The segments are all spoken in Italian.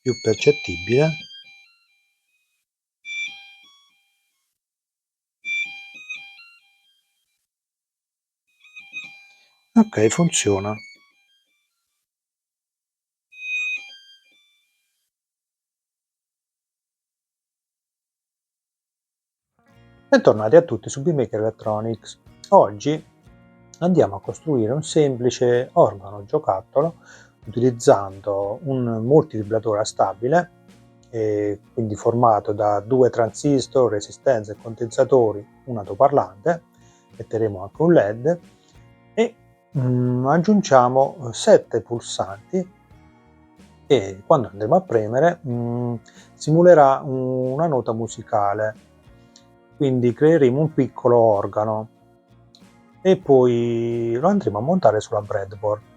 più percettibile. Ok, funziona. Bentornati a tutti su BeamMaker Electronics. Oggi andiamo a costruire un semplice organo giocattolo utilizzando un multivibratore a stabile, quindi formato da 2 transistor, resistenze e condensatori, un altoparlante, metteremo anche un LED e aggiungiamo 7 pulsanti e quando andremo a premere simulerà una nota musicale, quindi creeremo un piccolo organo e poi lo andremo a montare sulla breadboard.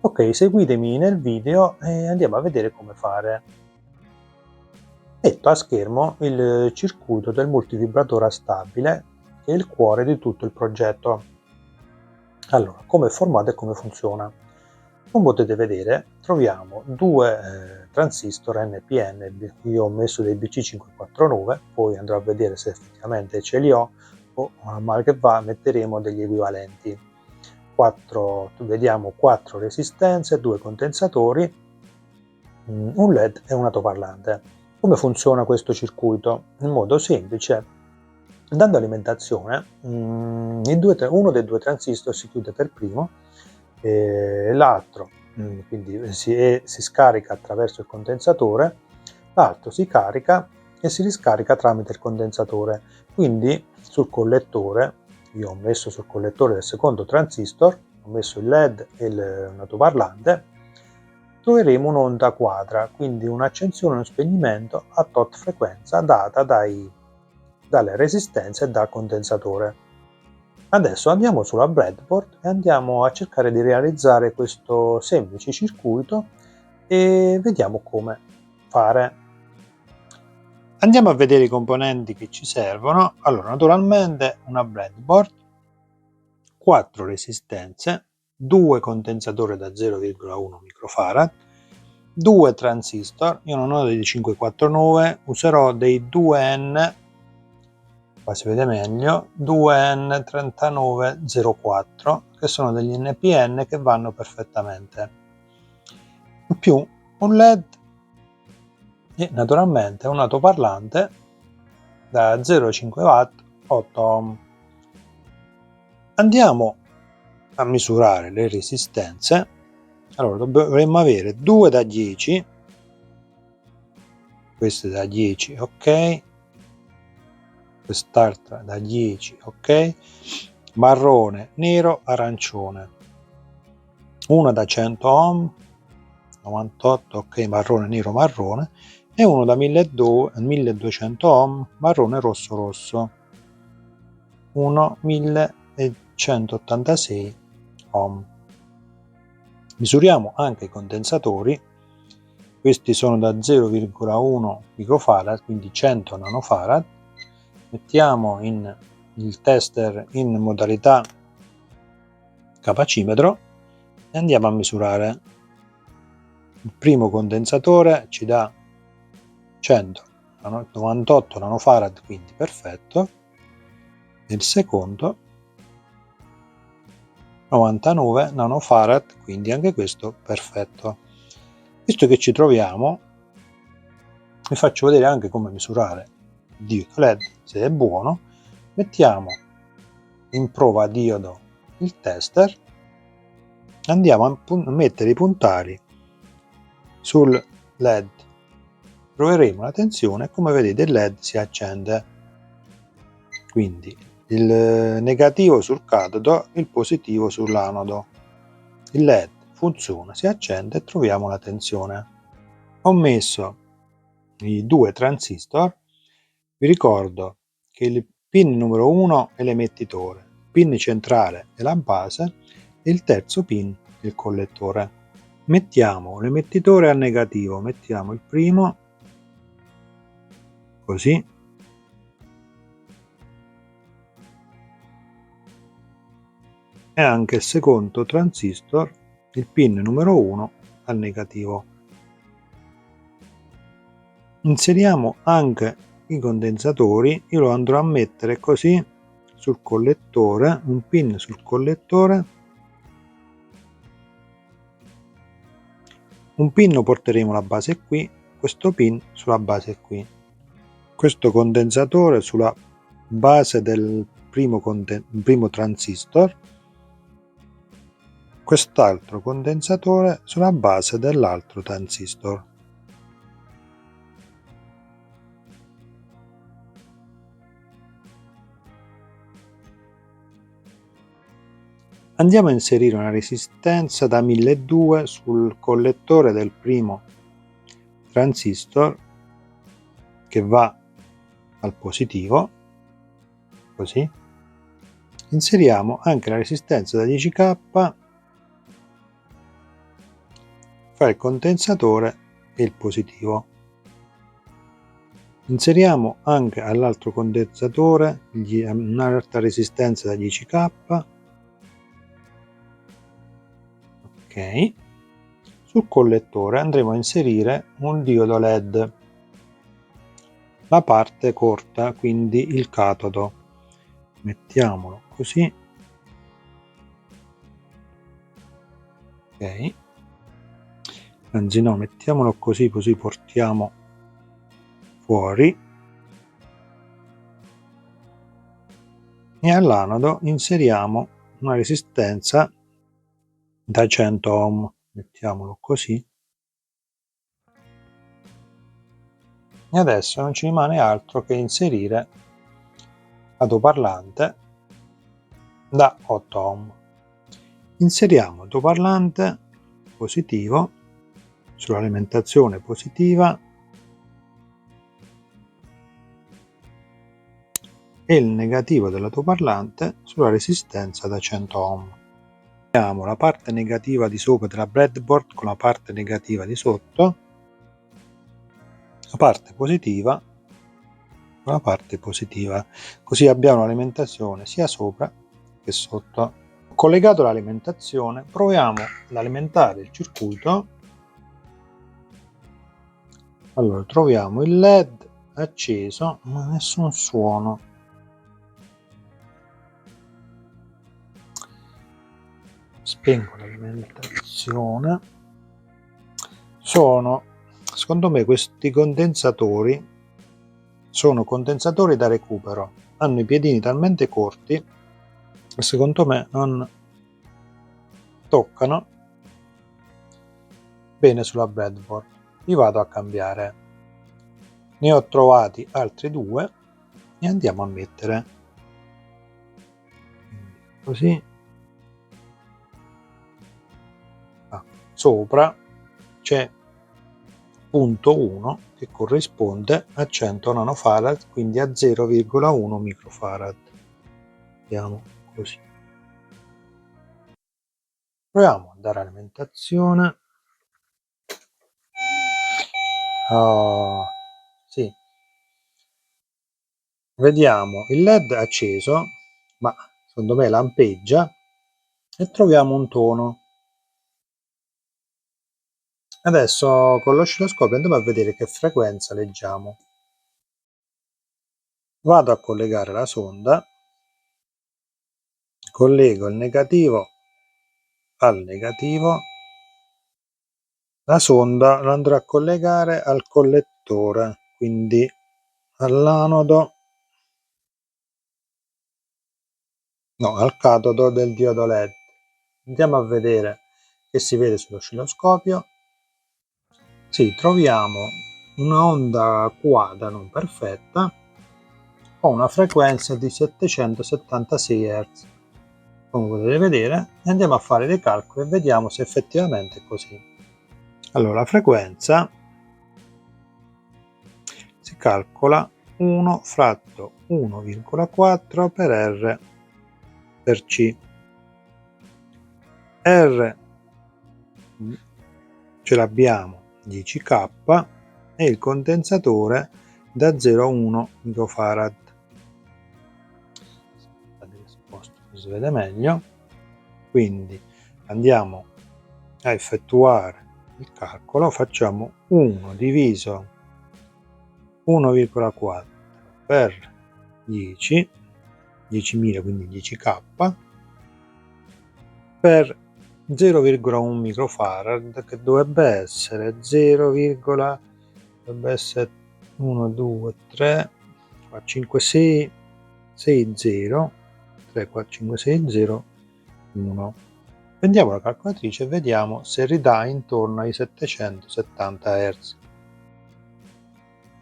Ok, seguitemi nel video e andiamo a vedere come fare. Metto a schermo il circuito del multivibratore a stabile, che è il cuore di tutto il progetto. Allora, come è formato e come funziona? Come potete vedere, troviamo due transistor NPN, io ho messo dei BC549, poi andrò a vedere se effettivamente ce li ho, o male che va metteremo degli equivalenti. Vediamo 4 resistenze, 2 condensatori, un LED e un altoparlante. Come funziona questo circuito? In modo semplice, dando alimentazione, uno dei due transistor si chiude per primo, l'altro quindi si scarica attraverso il condensatore, l'altro si carica e si riscarica tramite il condensatore. Quindi sul collettore, io ho messo sul collettore del secondo transistor, ho messo il LED e il altoparlante, troveremo un'onda quadra, quindi un'accensione e uno spegnimento a tot frequenza data dalle resistenze e dal condensatore. Adesso andiamo sulla breadboard e andiamo a cercare di realizzare questo semplice circuito e vediamo come fare. Andiamo a vedere i componenti che ci servono. Allora, naturalmente una breadboard, 4 resistenze, 2 condensatori da 0,1 microfarad, 2 transistor, io non ho dei 549, userò dei 2N, qua si vede meglio, 2N3904, che sono degli NPN che vanno perfettamente, in più un LED e naturalmente un altoparlante da 0,5 watt 8 ohm. Andiamo a misurare le resistenze. Allora dovremmo avere 2 da 10, queste da 10, ok, quest'altra da 10, ok, marrone, nero, arancione, una da 100 ohm 98, ok, marrone, nero, marrone, e uno da 1200 ohm marrone, rosso, rosso, 1186 ohm. Misuriamo anche i condensatori. Questi sono da 0,1 microfarad, quindi 100 nanofarad. Mettiamo il tester in modalità capacimetro e andiamo a misurare. Il primo condensatore ci dà 198 nanofarad, quindi perfetto. Il secondo 99 nanofarad, quindi anche questo perfetto. Visto che ci troviamo, vi faccio vedere anche come misurare il diodo LED, se è buono. Mettiamo in prova a diodo il tester, andiamo a mettere i puntali sul LED, proveremo la tensione e come vedete il LED si accende, quindi il negativo sul catodo, il positivo sull'anodo. Il LED funziona, si accende e troviamo la tensione. Ho messo i 2 transistor, vi ricordo che il pin numero 1 è l'emettitore, il pin centrale è la base e il terzo pin il collettore. Mettiamo l'emettitore a negativo, mettiamo il primo, così, e anche il secondo transistor, il pin numero 1 al negativo. inseriamo anche i condensatori. Io lo andrò a mettere così sul collettore, un pin sul collettore, un pin lo porteremo la base qui, questo pin sulla base qui, questo condensatore sulla base del primo transistor, quest'altro condensatore sulla base dell'altro transistor. Andiamo a inserire una resistenza da 1200 sul collettore del primo transistor che va al positivo, così. Inseriamo anche la resistenza da 10k fra il condensatore e il positivo. Inseriamo anche all'altro condensatore un'altra resistenza da 10k. Ok. Sul collettore andremo a inserire un diodo LED, la parte corta, quindi il catodo. Mettiamolo così. Ok. Anzi no, mettiamolo così portiamo fuori. E all'anodo inseriamo una resistenza da 100 ohm. Mettiamolo così. E adesso non ci rimane altro che inserire l'altoparlante da 8 ohm. Inseriamo l'altoparlante positivo sull'alimentazione positiva e il negativo dell'altoparlante sulla resistenza da 100 ohm. Uniamo la parte negativa di sopra della breadboard con la parte negativa di sotto, la parte positiva con la parte positiva, così abbiamo l'alimentazione sia sopra che sotto. Ho collegato l'alimentazione, proviamo ad alimentare il circuito. Allora troviamo il LED acceso ma nessun suono. Spengo l'alimentazione. Secondo me questi condensatori sono condensatori da recupero, hanno i piedini talmente corti e secondo me non toccano bene sulla breadboard. Li vado a cambiare. Ne ho trovati altri due e andiamo a mettere così. Sopra c'è punto 1 che corrisponde a 100 nanofarad, quindi a 0,1 microfarad. Vediamo così. Proviamo a dare alimentazione. Sì. Vediamo il LED acceso, ma secondo me lampeggia, e troviamo un tono. Adesso con l'oscilloscopio andiamo a vedere che frequenza leggiamo. Vado a collegare la sonda, collego il negativo al negativo, la sonda la andrò a collegare al collettore, quindi all'anodo, no, al catodo del diodo LED. Andiamo a vedere che si vede sull'oscilloscopio. Sì, troviamo una onda quadra non perfetta con una frequenza di 776 Hz. Come potete vedere, andiamo a fare dei calcoli e vediamo se effettivamente è così. Allora, la frequenza si calcola 1 fratto 1,4 per R per C. R ce l'abbiamo 10K e il condensatore da 0,1 microfarad. Si vede meglio, quindi andiamo a effettuare il calcolo. Facciamo 1 diviso 1,4 per 10, 10.000, quindi 10k, per 0,1 microfarad, che dovrebbe essere 0, dovrebbe essere 1, 2, 3, 4, 5, 6, 6, 0, 3, 4, 5, 6, 0, 1. Prendiamo la calcolatrice e vediamo se ridà intorno ai 770 Hz.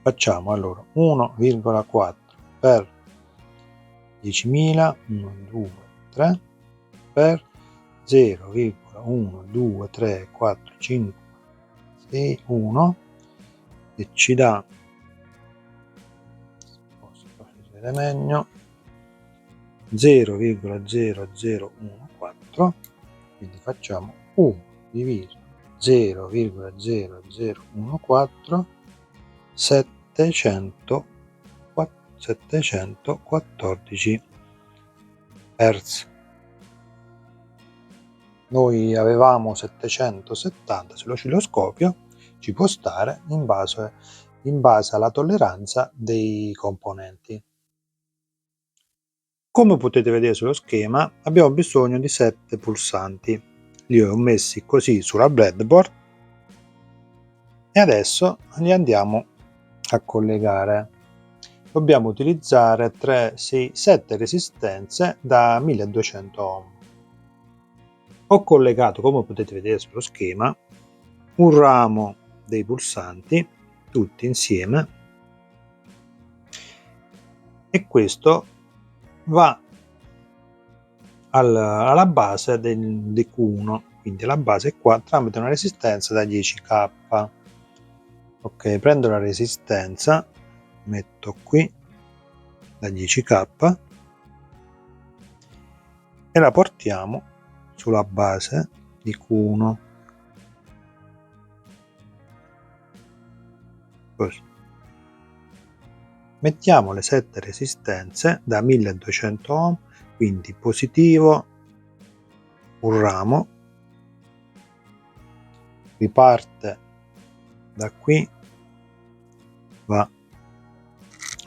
Facciamo allora 1,4 per 10.000, 1, 2, 3, per 0,1, 2, 3, 4, 5, 6, 1, e ci dà, posso vedere meglio, 0,0014, quindi facciamo 1 diviso 0,0014, 714 Hz. Noi avevamo 770 sull'oscilloscopio, ci può stare in base alla tolleranza dei componenti. Come potete vedere sullo schema, abbiamo bisogno di 7 pulsanti. Li ho messi così sulla breadboard e adesso li andiamo a collegare. Dobbiamo utilizzare 7 resistenze da 1200 ohm. Ho collegato, come potete vedere sullo schema, un ramo dei pulsanti tutti insieme, e questo va alla base del Q1, quindi la base è qua tramite una resistenza da 10k. Ok, prendo la resistenza, metto qui da 10k e la portiamo sulla base di Q1, così. Mettiamo le 7 resistenze da 1200 ohm, quindi positivo un ramo, riparte da qui, va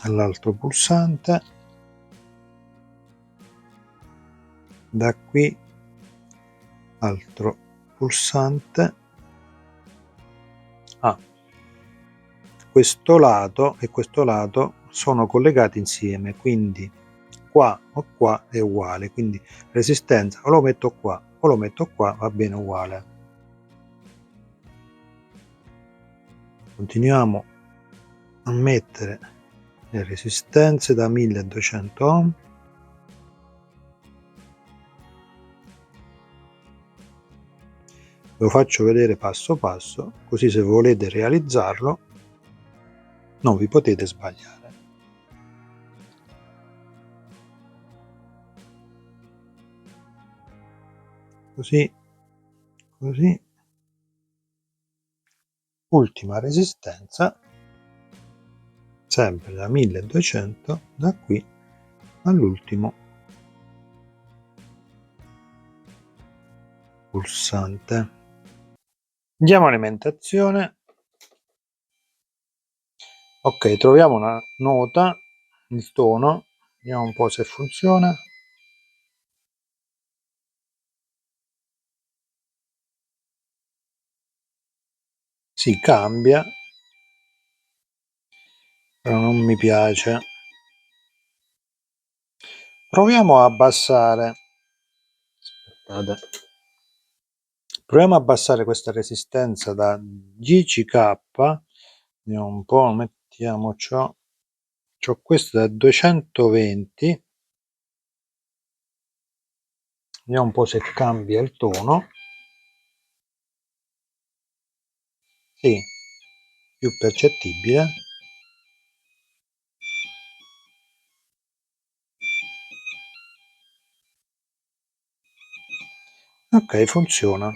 all'altro pulsante, da qui altro pulsante, questo lato e questo lato sono collegati insieme, quindi qua o qua è uguale, quindi resistenza o lo metto qua o lo metto qua, va bene uguale. Continuiamo a mettere le resistenze da 1200 ohm, lo faccio vedere passo passo, così se volete realizzarlo non vi potete sbagliare. Così, così. Ultima resistenza, sempre da 1200, da qui all'ultimo pulsante. Andiamo all'alimentazione. Ok, troviamo una nota, il tono, vediamo un po' se funziona. Si cambia, però non mi piace. Proviamo a abbassare. Aspettate. Proviamo a abbassare questa resistenza da 10k. Vediamo un po', mettiamo ciò. C'ho questo da 220. Vediamo un po' se cambia il tono. Sì, più percettibile. Ok, funziona.